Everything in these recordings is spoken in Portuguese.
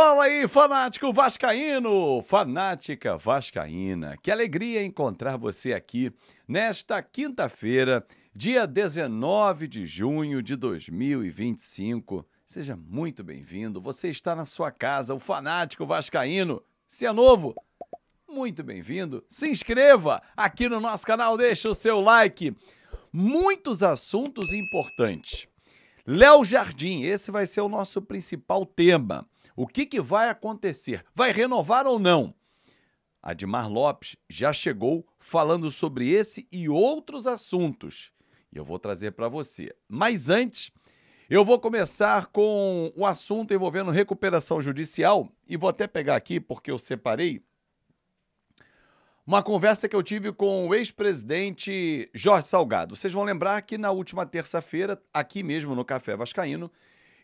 Fala aí, fanático vascaíno, fanática vascaína. Que alegria encontrar você aqui nesta quinta-feira, dia 19 de junho de 2025. Seja muito bem-vindo. Você está na sua casa, o fanático vascaíno. Se é novo, muito bem-vindo. Se inscreva aqui no nosso canal, deixa o seu like. Muitos assuntos importantes. Léo Jardim, esse vai ser o nosso principal tema. O que vai acontecer? Vai renovar ou não? Admar Lopes já chegou falando sobre esse e outros assuntos. E eu vou trazer para você. Mas antes, eu vou começar com o assunto envolvendo recuperação judicial. E vou até pegar aqui, porque eu separei, uma conversa que eu tive com o ex-presidente Jorge Salgado. Vocês vão lembrar que na última terça-feira, aqui mesmo no Café Vascaíno,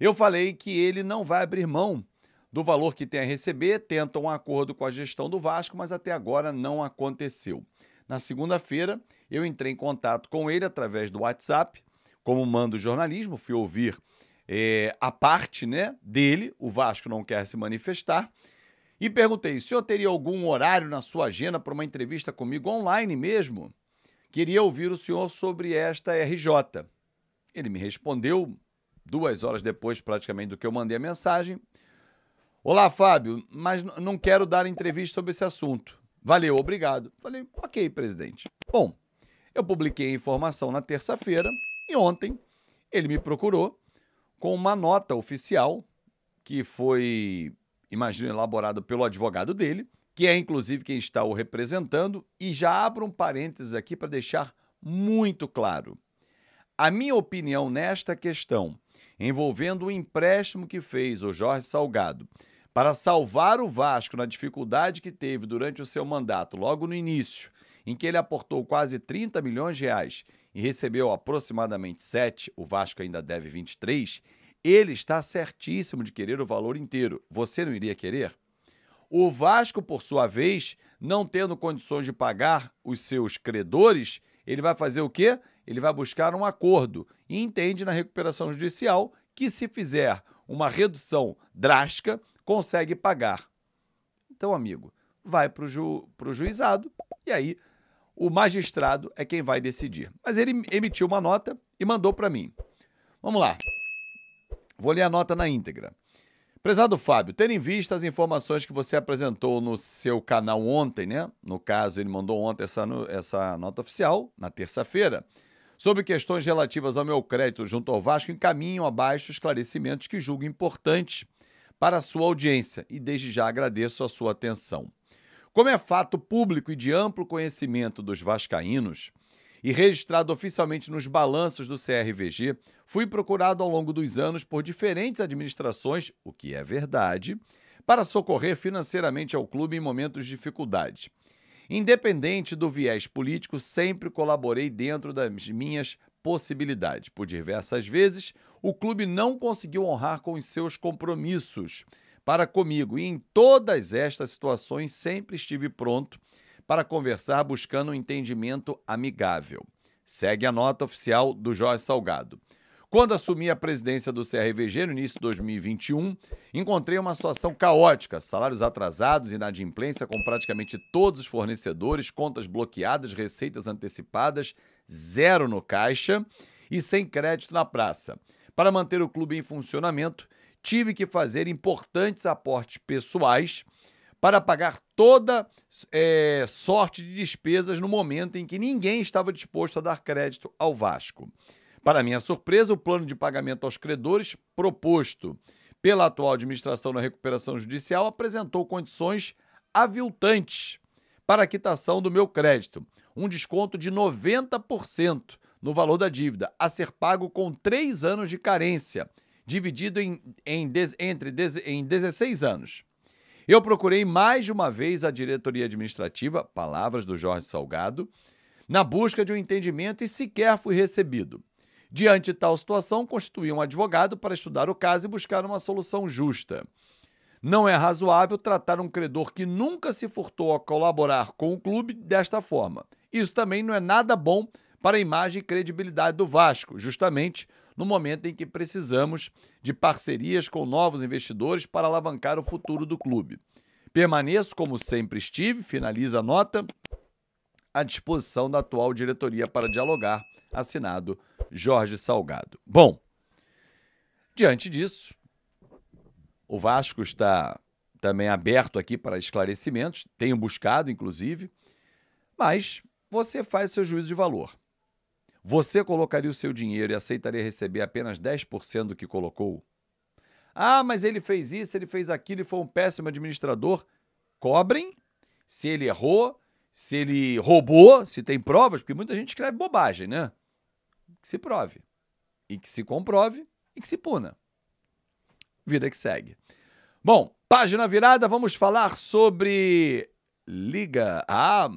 eu falei que ele não vai abrir mão do valor que tem a receber, tenta um acordo com a gestão do Vasco, mas até agora não aconteceu. Na segunda-feira, eu entrei em contato com ele através do WhatsApp, como mando jornalismo, fui ouvir a parte, dele, o Vasco não quer se manifestar, e perguntei, o senhor teria algum horário na sua agenda para uma entrevista comigo online mesmo? Queria ouvir o senhor sobre esta RJ. Ele me respondeu 2 horas depois praticamente do que eu mandei a mensagem. Olá, Fábio, mas não quero dar entrevista sobre esse assunto. Valeu, obrigado. Falei, ok, presidente. Bom, eu publiquei a informação na terça-feira e ontem ele me procurou com uma nota oficial que foi, imagino, elaborada pelo advogado dele, que é inclusive quem está o representando, e já abro um parênteses aqui para deixar muito claro. A minha opinião nesta questão, envolvendo o empréstimo que fez o Jorge Salgado para salvar o Vasco na dificuldade que teve durante o seu mandato, logo no início, em que ele aportou quase 30 milhões de reais e recebeu aproximadamente 7, o Vasco ainda deve 23, ele está certíssimo de querer o valor inteiro. Você não iria querer? O Vasco, por sua vez, não tendo condições de pagar os seus credores, ele vai fazer o quê? Ele vai buscar um acordo e entende na recuperação judicial que, se fizer uma redução drástica, consegue pagar. Então, amigo, vai para o juizado e aí o magistrado é quem vai decidir. Mas ele emitiu uma nota e mandou para mim. Vamos lá. Vou ler a nota na íntegra. Prezado Fábio, tendo em vista as informações que você apresentou no seu canal ontem, No caso, ele mandou ontem essa nota oficial, na terça-feira, sobre questões relativas ao meu crédito junto ao Vasco, encaminho abaixo esclarecimentos que julgo importantes para a sua audiência e desde já agradeço a sua atenção. Como é fato público e de amplo conhecimento dos vascaínos e registrado oficialmente nos balanços do CRVG, fui procurado ao longo dos anos por diferentes administrações, o que é verdade, para socorrer financeiramente ao clube em momentos de dificuldade. Independente do viés político, sempre colaborei dentro das minhas possibilidades. Por diversas vezes, o clube não conseguiu honrar com os seus compromissos para comigo e em todas estas situações sempre estive pronto para conversar buscando um entendimento amigável. Segue a nota oficial do Jorge Salgado. Quando assumi a presidência do CRVG no início de 2021, encontrei uma situação caótica, salários atrasados, inadimplência com praticamente todos os fornecedores, contas bloqueadas, receitas antecipadas, zero no caixa e sem crédito na praça. Para manter o clube em funcionamento, tive que fazer importantes aportes pessoais para pagar toda sorte de despesas no momento em que ninguém estava disposto a dar crédito ao Vasco. Para minha surpresa, o plano de pagamento aos credores proposto pela atual administração na recuperação judicial apresentou condições aviltantes para a quitação do meu crédito, um desconto de 90% no valor da dívida, a ser pago com 3 anos de carência, dividido em 16 anos. Eu procurei mais de uma vez a diretoria administrativa, palavras do Jorge Salgado, na busca de um entendimento e sequer fui recebido. Diante de tal situação, constituí um advogado para estudar o caso e buscar uma solução justa. Não é razoável tratar um credor que nunca se furtou a colaborar com o clube desta forma. Isso também não é nada bom para a imagem e credibilidade do Vasco, justamente no momento em que precisamos de parcerias com novos investidores para alavancar o futuro do clube. Permaneço, como sempre estive, finaliza a nota, à disposição da atual diretoria para dialogar, assinado Jorge Salgado. Bom, diante disso, o Vasco está também aberto aqui para esclarecimentos, tenho buscado, inclusive, mas você faz seu juízo de valor. Você colocaria o seu dinheiro e aceitaria receber apenas 10% do que colocou? Ah, mas ele fez isso, ele fez aquilo e foi um péssimo administrador. Cobrem se ele errou, se ele roubou, se tem provas, porque muita gente escreve bobagem, né? Que se prove, e que se comprove, e que se puna. Vida que segue. Bom, página virada, vamos falar sobre Liga,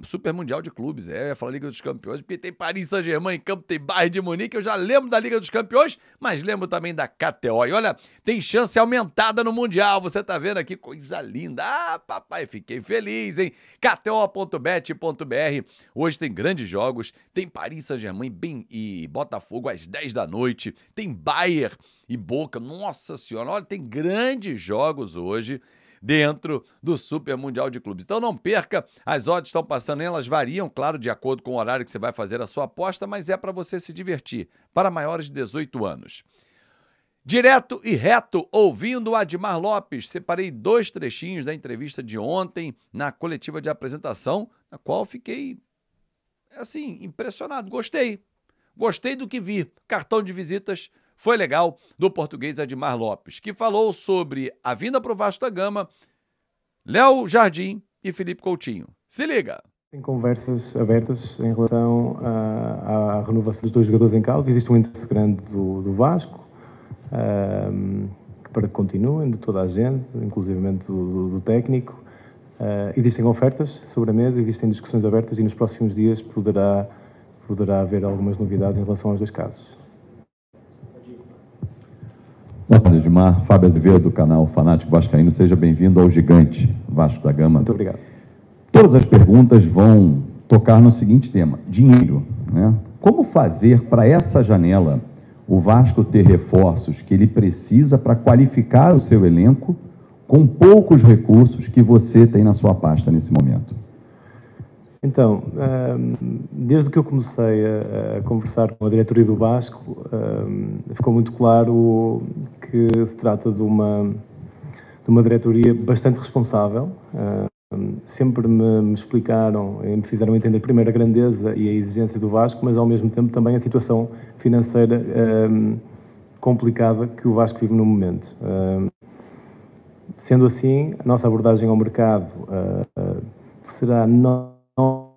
Super Mundial de Clubes. Eu ia falar Liga dos Campeões, porque tem Paris Saint-Germain em campo, tem Bayern de Munique, eu já lembro da Liga dos Campeões, mas lembro também da KTO. E olha, tem chance aumentada no Mundial, você tá vendo aqui, coisa linda. Papai, fiquei feliz, hein? KTO.bet.br, hoje tem grandes jogos, tem Paris Saint-Germain e Botafogo às 10 da noite, tem Bayern e Boca, nossa senhora, olha, tem grandes jogos hoje dentro do Super Mundial de Clubes. Então não perca, as odds estão passando, elas variam, claro, de acordo com o horário que você vai fazer a sua aposta, mas é para você se divertir, para maiores de 18 anos. Direto e reto, ouvindo o Admar Lopes, separei 2 trechinhos da entrevista de ontem na coletiva de apresentação, na qual fiquei, assim, impressionado, gostei do que vi, cartão de visitas foi legal, do português Admar Lopes, que falou sobre a vinda para o Vasco da Gama, Léo Jardim e Felipe Coutinho. Se liga! Tem conversas abertas em relação à renovação dos 2 jogadores em causa. Existe um interesse grande do Vasco para que continuem, de toda a gente, inclusivamente do técnico. Existem ofertas sobre a mesa, existem discussões abertas e nos próximos dias poderá haver algumas novidades em relação aos 2 casos. Boa tarde, Edmar. Fábio Azevedo, do canal Fanático Vascaíno. Seja bem-vindo ao gigante Vasco da Gama. Muito obrigado. Todas as perguntas vão tocar no seguinte tema: dinheiro, né? Como fazer para essa janela o Vasco ter reforços que ele precisa para qualificar o seu elenco com poucos recursos que você tem na sua pasta nesse momento? Então, desde que eu comecei a conversar com a diretoria do Vasco, ficou muito claro que se trata de uma diretoria bastante responsável. Sempre me explicaram e me fizeram entender primeiro a grandeza e a exigência do Vasco, mas ao mesmo tempo também a situação financeira complicada que o Vasco vive no momento. Sendo assim, a nossa abordagem ao mercado será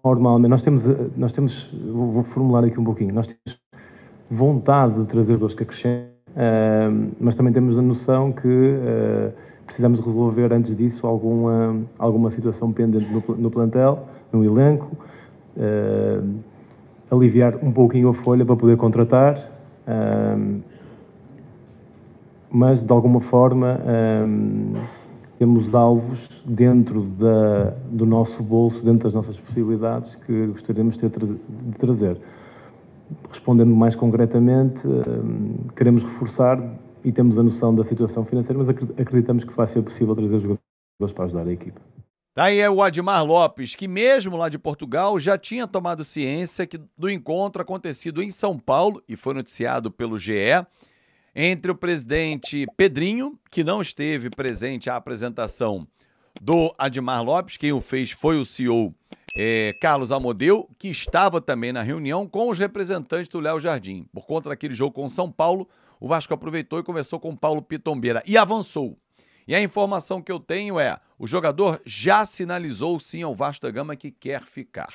normalmente, nós temos, vou formular aqui um pouquinho, nós temos vontade de trazer jogadores que acrescentem, mas também temos a noção que precisamos resolver antes disso alguma situação pendente no plantel, no elenco, aliviar um pouquinho a folha para poder contratar, mas de alguma forma temos alvos dentro do nosso bolso, dentro das nossas possibilidades, que gostaríamos de trazer. Respondendo mais concretamente, queremos reforçar e temos a noção da situação financeira, mas acreditamos que vai ser possível trazer os jogadores para ajudar a equipa. Daí é o Admar Lopes, que mesmo lá de Portugal já tinha tomado ciência do encontro acontecido em São Paulo e foi noticiado pelo GE, entre o presidente Pedrinho, que não esteve presente à apresentação do Admar Lopes, quem o fez foi o CEO Carlos Amodeu, que estava também na reunião com os representantes do Léo Jardim. Por conta daquele jogo com São Paulo, o Vasco aproveitou e conversou com o Paulo Pitombeira e avançou. E a informação que eu tenho o jogador já sinalizou sim ao Vasco da Gama que quer ficar.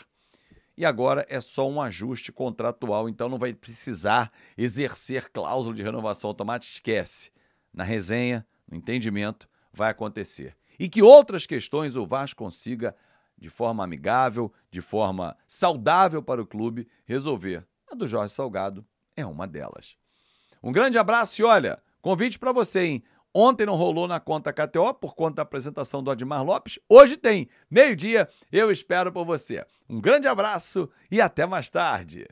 E agora é só um ajuste contratual, então não vai precisar exercer cláusula de renovação automática, esquece. Na resenha, no entendimento, vai acontecer. E que outras questões o Vasco consiga, de forma amigável, de forma saudável para o clube, resolver. A do Jorge Salgado é uma delas. Um grande abraço e olha, convite para você, hein? Ontem não rolou na conta KTO por conta da apresentação do Admar Lopes. Hoje tem, meio-dia, eu espero por você. Um grande abraço e até mais tarde.